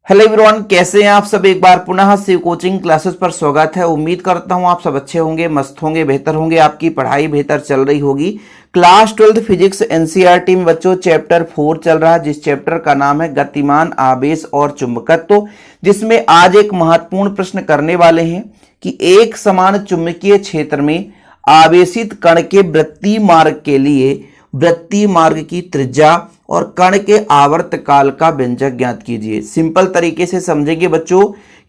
Hello everyone, कैसे हैं आप सब। एक बार पुनः शिव कोचिंग क्लासेस पर स्वागत है। उम्मीद करता हूं आप सब अच्छे होंगे, मस्त होंगे, बेहतर होंगे, आपकी पढ़ाई बेहतर चल रही होगी। क्लास 12 फिजिक्स एनसीईआरटी में बच्चों चैप्टर 4 चल रहा है, जिस चैप्टर का नाम है गतिमान, आवेश और चुंबकत्व, जिसमें आज एक महत्वपूर्ण प्रश्न करने वाले हैं कि एक समान चुंबकीय क्षेत्र में आवेशित कण के वृत्तीय मार्ग के लिए वृत्तीय मार्ग की त्रिज्या और कण के आवर्त काल का व्यंजक ज्ञात कीजिए। सिंपल तरीके से समझेंगे बच्चों।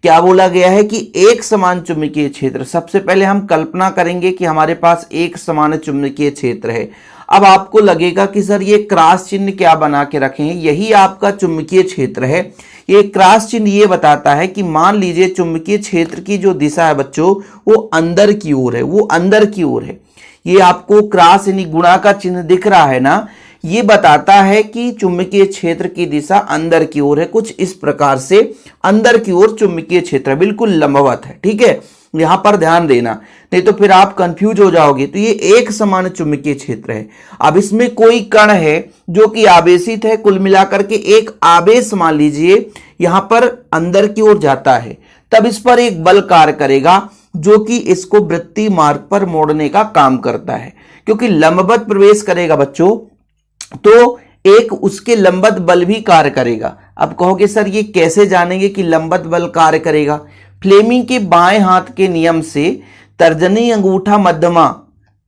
क्या बोला गया है कि एक समान चुंबकीय क्षेत्र, सबसे पहले हम कल्पना करेंगे कि हमारे पास एक समान चुंबकीय क्षेत्र है। अब आपको लगेगा कि सर ये क्रॉस चिन्ह क्या बना के रखे हैं, यही आपका चुंबकीय क्षेत्र है। ये क्रॉस चिन्ह ये बताता है कि मान लीजिए चुंबकीय क्षेत्र की जो दिशा है बच्चों वो अंदर की ओर है, वो अंदर की ओर है। ये आपको क्रॉस यानी गुणा का चिन्ह दिख रहा है ना, ये बताता है कि चुंबकीय क्षेत्र की दिशा अंदर की ओर है। कुछ इस प्रकार से अंदर की ओर चुंबकीय क्षेत्र बिल्कुल लंबवत है। ठीक है, यहां पर ध्यान देना, नहीं तो फिर आप कंफ्यूज हो जाओगे। तो ये एक समान चुंबकीय क्षेत्र है। अब इसमें कोई कण है जो कि आवेशित है, कुल मिलाकर के एक आवेश मान लीजिए यहां पर अंदर की ओर जाता है, तब इस पर एक बल कार्य करेगा जो कि इसको वृत्तीय मार्ग पर मोड़ने का काम करता है। क्योंकि लंबवत प्रवेश करेगा बच्चों, तो एक उसके लंबवत बल भी कार्य करेगा। अब कहोगे सर ये कैसे जानेंगे कि लंबवत बल कार्य करेगा। फ्लेमिंग के बाएं हाथ के नियम से तर्जनी, अंगूठा, मध्यमा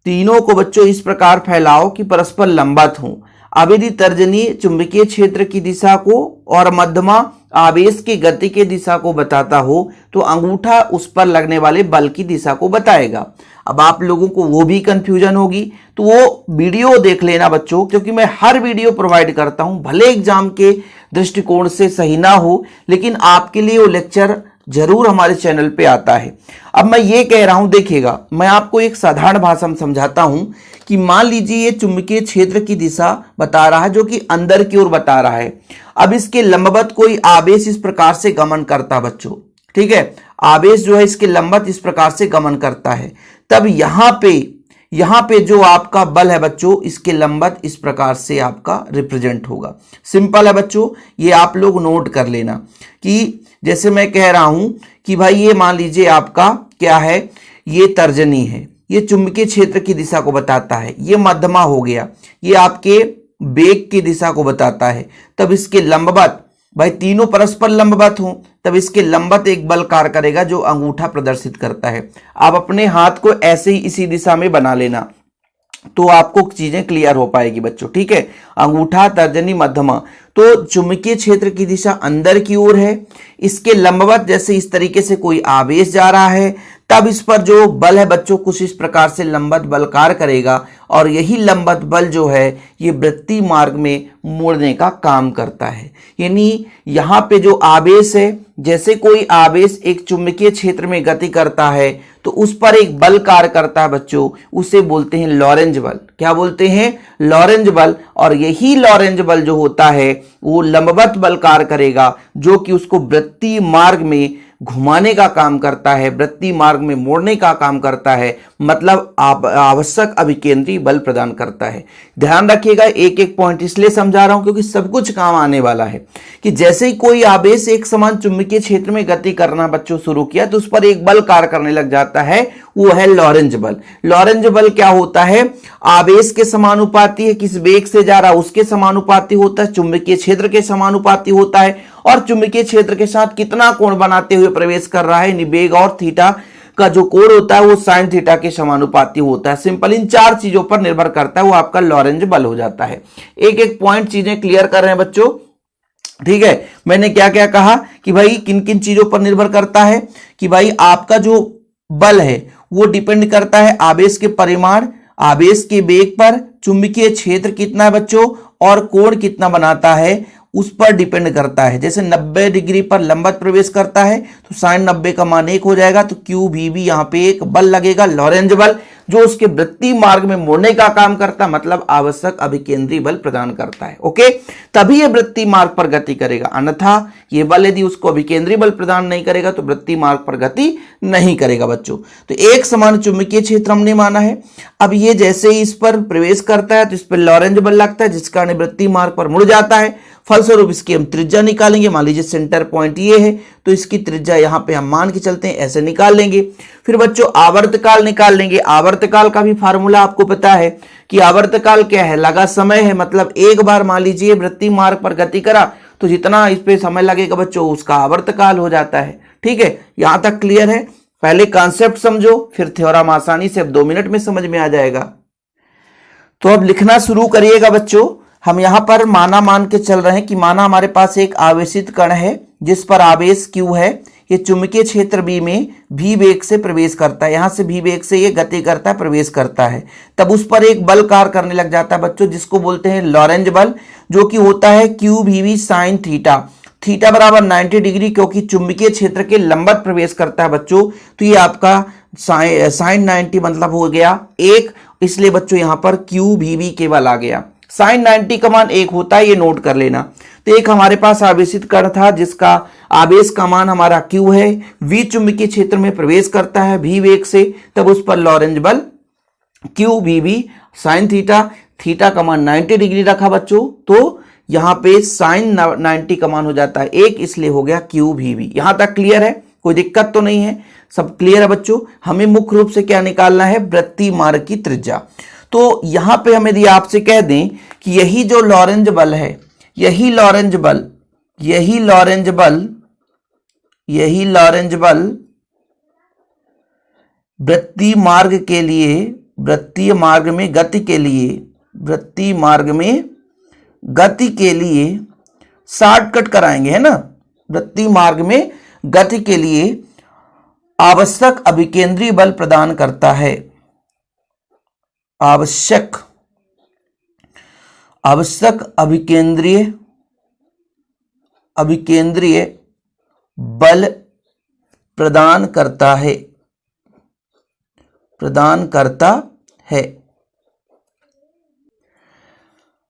तीनों को बच्चों इस प्रकार फैलाओ कि परस्पर लंबवत हों। अब यदि तर्जनी चुंबकीय क्षेत्र की दिशा को और मध्यमा आवेश की गति की दिशा को बताता हो, तो अंगूठा उस पर लगने वाले बल की दिशा को बताएगा। अब आप लोगों को वो भी कंफ्यूजन होगी, तो वो वीडियो देख लेना बच्चों, क्योंकि मैं हर वीडियो प्रोवाइड करता हूं। भले एग्जाम के दृष्टिकोण से सही ना हो, लेकिन आपके लिए वो लेक्चर जरूर हमारे चैनल पे आता है। अब मैं ये कह रहा हूं, देखिएगा, मैं आपको एक साधारण भाषा में समझाता हूं कि मान लीजिए ये चुंबकीय क्षेत्र की दिशा बता रहा है जो कि अंदर की ओर बता रहा है। अब इसके लंबवत कोई आवेश इस प्रकार से गमन करता है बच्चों। ठीक है, आवेश जो है इसके लंबवत इस प्रकार से गमन करता है। तब यहां पे जो आपका बल है बच्चों, इसके लंबवत इस प्रकार से आपका रिप्रेजेंट होगा। सिंपल है बच्चों, ये आप लोग नोट कर लेना कि जैसे मैं कह रहा हूं कि भाई ये मान लीजिए आपका क्या है, ये तर्जनी है, ये चुंबकीय क्षेत्र की दिशा को बताता है। ये मध्यमा हो गया, ये आपके वेग की दिशा को बताता है। तब इसके लंबवत, भाई तीनों परस्पर लंबवत हों, तब इसके लंबवत एक बल कार्य करेगा जो अंगूठा प्रदर्शित करता है। आप अपने हाथ को ऐसे ही इसी दिशा में बना लेना, तो आपको चीजें क्लियर हो पाएगी बच्चों। ठीक है, अंगूठा, तर्जनी, मध्यमा, तो चुंबकीय क्षेत्र की दिशा अंदर की ओर है। इसके लंबवत जैसे इस तरीके से कोई आवेश जा रहा है, तब इस पर जो बल है बच्चों कुछ इस प्रकार से लंबवत बल कार्य करेगा, और यही लंबवत बल जो है ये वृत्तीय मार्ग में मोड़ने का काम करता है। यानी यहाँ पे जो आवेश है, जैसे कोई आवेश एक चुंबकीय क्षेत्र में गति करता है तो उस पर एक बल कार्य करता है बच्चों, उसे बोलते हैं लॉरेंज बल। क्या बोलते हैं? लॉरेंज बल। और यही लॉरेंज बल जो होता है वो लंबवत बल कार्य करेगा जो कि उसको वृत्तीय मार्ग में घुमाने का काम करता है, वृत्तीय मार्ग में मोड़ने का काम करता है, मतलब आवश्यक अभिकेंद्री बल प्रदान करता है। ध्यान रखिएगा, एक एक पॉइंट इसलिए समझा रहा हूं क्योंकि सब कुछ काम आने वाला है। कि जैसे ही कोई आवेश एक समान चुंबकीय क्षेत्र में गति करना बच्चों शुरू किया तो उस पर एक बल कार्य करने लग जाता है, वो है लॉरेंज बल। लॉरेंज बल क्या होता है? आवेश के समानुपाती है, किस वेग से जा रहा है उसके समानुपाती होता है, चुंबकीय क्षेत्र के समानुपाती होता है, और चुंबकीय क्षेत्र के साथ कितना कोण बनाते हुए प्रवेश कर रहा है, वेग और थीटा का जो कोण होता है वो साइन थीटा के समानुपाती होता है। सिंपल इन चार चीजों पर निर्भर करता है, वो आपका लॉरेंज बल हो जाता है। एक एक पॉइंट चीजें क्लियर कर रहे हैं बच्चों। ठीक है, मैंने क्या क्या कहा कि भाई किन किन चीजों पर निर्भर करता है, कि भाई आपका जो बल है वो डिपेंड करता है आवेश के परिमाण, आवेश के वेग पर, चुंबकीय क्षेत्र कितना है बच्चों, और कोण कितना बनाता है उस पर डिपेंड करता है। जैसे 90 डिग्री पर लंबवत प्रवेश करता है तो साइन 90 का मान 1 हो जाएगा, तो क्यू भी यहाँ पे एक बल लगेगा लॉरेंज बल, जो उसके वृत्तीय मार्ग में मोड़ने का काम करता है, मतलब आवश्यक अभिकेंद्री बल प्रदान करता है। ओके, तभी ये वृत्तीय मार्ग पर गति करेगा, अन्यथा ये बल यदि उसको अभिकेंद्री बल प्रदान नहीं करेगा तो वृत्तीय मार्ग पर गति नहीं करेगा बच्चों। तो एक समान चुंबकीय क्षेत्र हमने माना है। अब ये जैसे ही इस पर प्रवेश करता है तो इस पर लॉरेंज बल लगता है, जिस कारण वृत्तीय मार्ग पर मुड़ जाता है। फलस्वरूप इसकी हम त्रिज्या निकालेंगे। मान लीजिए सेंटर पॉइंट ये है तो इसकी त्रिज्या यहाँ पे हम मान के चलते हैं, ऐसे निकाल लेंगे। फिर बच्चों आवर्तकाल निकाल लेंगे। आवर्तकाल का भी फार्मूला आपको पता है कि आवर्तकाल क्या है, लगा समय है। मतलब एक बार मान लीजिए वृत्तीय मार्ग पर गति करा तो जितना इस पे समय लगेगा बच्चों उसका आवर्तकाल हो जाता है। ठीक है, यहां तक क्लियर है। पहले कॉन्सेप्ट समझो, फिर थ्योरम आसानी से अब 2 मिनट में समझ में आ जाएगा। तो अब लिखना शुरू करिएगा बच्चों। हम यहां पर माना मान के चल रहे हैं कि माना हमारे पास एक आवेशित कण है जिस पर आवेश Q है। ये चुंबकीय क्षेत्र B में v वेग से प्रवेश करता है। यहां से v वेग से ये गति करता है, प्रवेश करता है। तब उस पर एक बल कार्य करने लग जाता है बच्चों, जिसको बोलते हैं लॉरेंज बल, जो कि होता है QVV sin थीटा। थीटा बराबर 90 डिग्री, क्योंकि चुंबकीय क्षेत्र के लंबवत प्रवेश करता है बच्चों। तो ये आपका साइन 90 मतलब हो गया 1, इसलिए बच्चों यहां पर QVV केवल आ गया। साइन 90 का मान 1 होता है, ये नोट कर लेना। तो एक हमारे पास आवेशित कण था जिसका आवेश का मान हमारा Q है, V चुंबकीय क्षेत्र में प्रवेश करता है v वेग से, तब उस पर लॉरेंज बल QVV साइन थीटा, थीटा का मान 90 डिग्री रखा बच्चों, तो यहां पे साइन 90 का मान हो जाता है 1, इसलिए हो गया QVV। यहां तक क्लियर है, कोई दिक्कत तो नहीं है, सब क्लियर है बच्चों। हमें मुख्य रूप से क्या निकालना है, वृत्तीय मार्ग की त्रिज्या। तो यहां पे हम यदि आपसे कह दें कि यही जो लॉरेंज बल है, यही लॉरेंज बल वृत्तीय मार्ग के लिए, वृत्तीय मार्ग में गति के लिए शॉर्टकट कराएंगे, है ना। वृत्तीय मार्ग में गति के लिए आवश्यक अभिकेंद्रीय बल प्रदान करता है। आवश्यक अभिकेंद्रीय बल प्रदान करता है।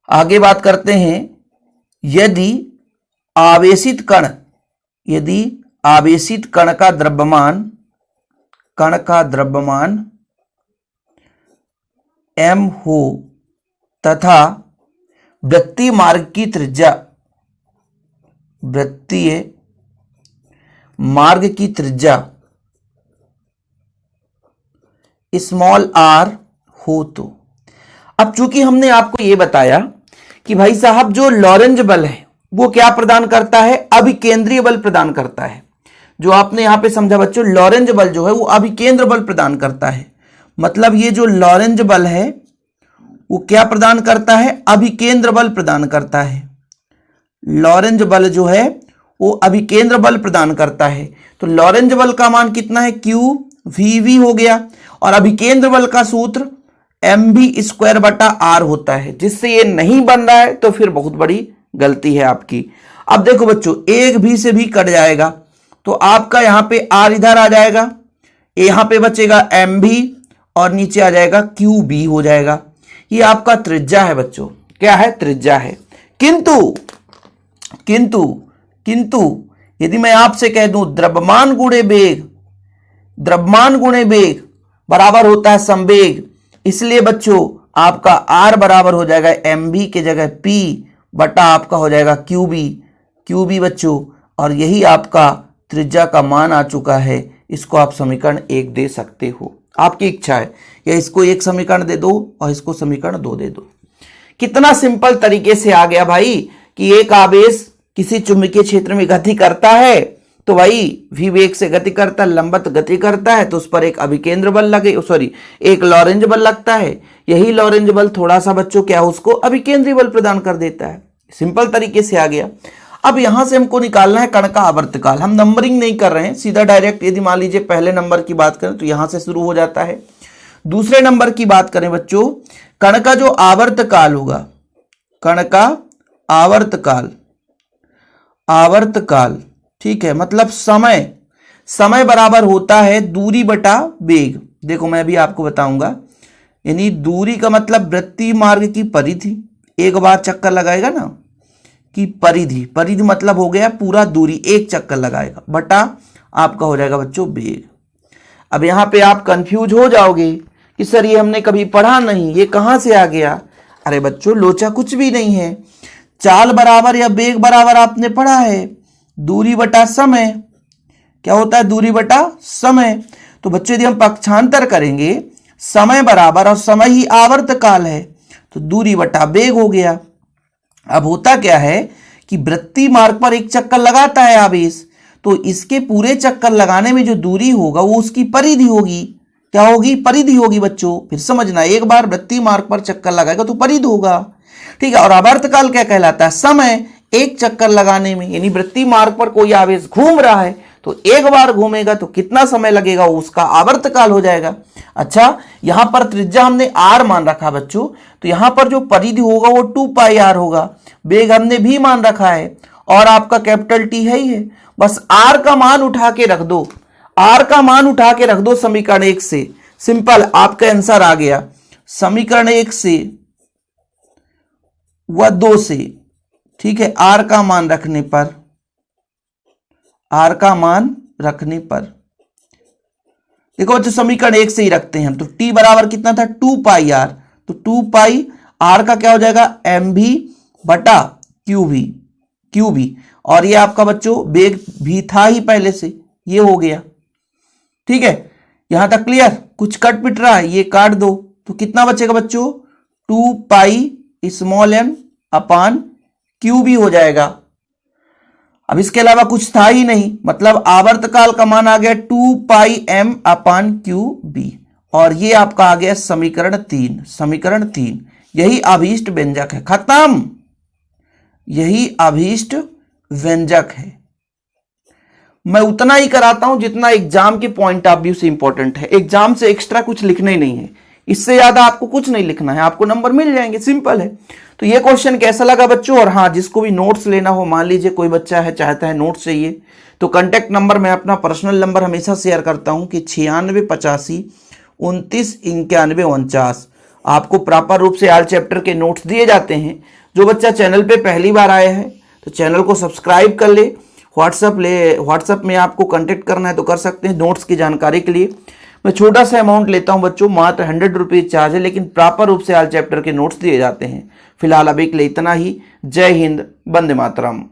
आगे बात करते हैं, यदि आवेशित कण का द्रव्यमान m हो तथा वृत्तीय मार्ग की त्रिज्या स्मॉल r हो तो। अब चूंकि हमने आपको यह बताया कि भाई साहब जो लॉरेंज बल है वो क्या प्रदान करता है, अभिकेंद्रीय बल प्रदान करता है। जो आपने यहां पे समझा बच्चों, लॉरेंज बल जो है वो अभिकेंद्र बल प्रदान करता है। मतलब ये जो लॉरेंज बल है वो क्या प्रदान करता है, अभिकेंद्र बल प्रदान करता है। लॉरेंज बल जो है वो अभिकेंद्र बल प्रदान करता है। तो लॉरेंज बल का मान कितना है, QVV हो गया, और अभिकेंद्र बल का सूत्र mv²/r होता है। जिससे ये नहीं बन रहा है तो फिर बहुत बड़ी गलती है आपकी। अब देखो बच्चों, एक भी से भी कट जाएगा तो आपका यहां पे r इधर आ जाएगा, यहां पे बचेगा mv और नीचे आ जाएगा QB हो जाएगा। ये आपका त्रिज्या है बच्चों, क्या है, त्रिज्या है। किंतु यदि मैं आपसे कह दूं द्रव्यमान गुणे वेग बराबर होता है संवेग, इसलिए बच्चों आपका r बराबर हो जाएगा mv के जगह p बटा आपका हो जाएगा QB बच्चों, और यही आपका त्रिज्या का मान आ चुका है। इसको आप समीकरण 1 दे सकते हो, आपकी इच्छा है, या इसको एक समीकरण दे दो और इसको समीकरण 2 दे दो। कितना सिंपल तरीके से आ गया भाई कि एक आवेश किसी चुंबकीय क्षेत्र में गति करता है तो भाई v वेग से गति करता है, लंबवत गति करता है, तो उस पर एक अभिकेंद्र बल एक लॉरेंज बल लगता है। यही लॉरेंज बल थोड़ा सा बच्चों क्या उसको अभिकेंद्रीय बल प्रदान कर देता है। सिंपल तरीके से आ गया। अब यहां से हमको निकालना है कण का आवर्तकाल। हम नंबरिंग नहीं कर रहे हैं, सीधा डायरेक्ट यदि मान लीजिए पहले नंबर की बात करें तो यहां से शुरू हो जाता है। दूसरे नंबर की बात करें बच्चों, कण का जो आवर्तकाल होगा, कण का आवर्तकाल, ठीक है, मतलब समय बराबर होता है दूरी बटा वेग। देखो मैं भी आपको बताऊंगा, यानी दूरी का मतलब वृत्तीय मार्ग की परिधि, एक बार चक्कर लगाएगा ना कि परिधि मतलब हो गया पूरा दूरी, एक चक्कर लगाएगा, बटा आपका हो जाएगा बच्चों वेग। अब यहां पे आप कंफ्यूज हो जाओगे कि सर ये हमने कभी पढ़ा नहीं, ये कहां से आ गया। अरे बच्चों लोचा कुछ भी नहीं है, चाल बराबर या वेग बराबर आपने पढ़ा है दूरी बटा समय। क्या होता है? दूरी बटा समय। तो बच्चों यदि हम पक्षांतर करेंगे, समय बराबर, और समय ही आवर्त काल है, तो दूरी बटा वेग हो गया। अब होता क्या है कि वृत्तीय मार्ग पर एक चक्कर लगाता है आवेश, तो इसके पूरे चक्कर लगाने में जो दूरी होगा वो उसकी परिधि होगी। क्या होगी? परिधि होगी बच्चों। फिर समझना, एक बार वृत्तीय मार्ग पर चक्कर लगाएगा तो परिधि होगा, ठीक है। और आवर्तकाल क्या कहलाता है? समय एक चक्कर लगाने में, यानी वृत्तीय मार्ग पर कोई आवेश घूम रहा है तो एक बार घूमेगा तो कितना समय लगेगा, उसका आवर्तकाल हो जाएगा। अच्छा, यहां पर त्रिज्या हमने r मान रखा बच्चों, तो यहां पर जो परिधि होगा वो 2πr होगा। वेग हमने भी मान रखा है और आपका कैपिटल T है ही है। बस r का मान उठा के रख दो, r का मान उठा के रख दो समीकरण 1 से। सिंपल, आपका आंसर आ गया समीकरण 1 से व 2 से, ठीक है। r का मान रखने पर, r का मान रखने पर, देखो बच्चों समीकरण 1 से ही रखते हैं हम। तो t बराबर कितना था? 2πr, तो 2πr का क्या हो जाएगा? mv बटा qv, और ये आपका बच्चों वेग भी था ही पहले से, ये हो गया, ठीक है। यहां तक क्लियर? कुछ कट पिट रहा है, ये काट दो, तो कितना बचेगा बच्चों? 2πm अपान qv हो जाएगा। अब इसके अलावा कुछ था ही नहीं, मतलब आवर्तकाल का मान आ गया 2πm अपान qb, और ये आपका आ गया समीकरण 3। समीकरण 3, यही अभीष्ट व्यंजक है। खत्म, यही अभीष्ट व्यंजक है। मैं उतना ही कराता हूं जितना एग्जाम के पॉइंट ऑफ व्यू से इंपॉर्टेंट है। एग्जाम से एक्स्ट्रा कुछ लिखना ही नहीं है, इससे ज्यादा आपको कुछ नहीं लिखना है, आपको नंबर मिल जाएंगे, सिंपल है। तो ये क्वेश्चन कैसा लगा बच्चों? और हाँ, जिसको भी नोट्स लेना हो, मान लीजिए कोई बच्चा है चाहता है नोट्स चाहिए, तो कांटेक्ट नंबर मैं अपना पर्सनल नंबर हमेशा शेयर करता हूं कि 9685 29 91 49। आपको प्रॉपर रूप से आल चैप्टर के नोट्स दिए जाते हैं। जो बच्चा चैनल पे पहली बार आया है तो चैनल को सब्सक्राइब कर ले। व्हाट्सएप में आपको कांटेक्ट करना है तो कर सकते हैं नोट्स की जानकारी के लिए। मैं छोटा सा अमाउंट लेता हूं बच्चों, मात्र 100 रुपीज चार्ज है, लेकिन प्रॉपर रूप से आल चैप्टर के नोट्स दिए जाते हैं। फिलहाल अभी के लिए इतना ही। जय हिंद, वंदे मातरम।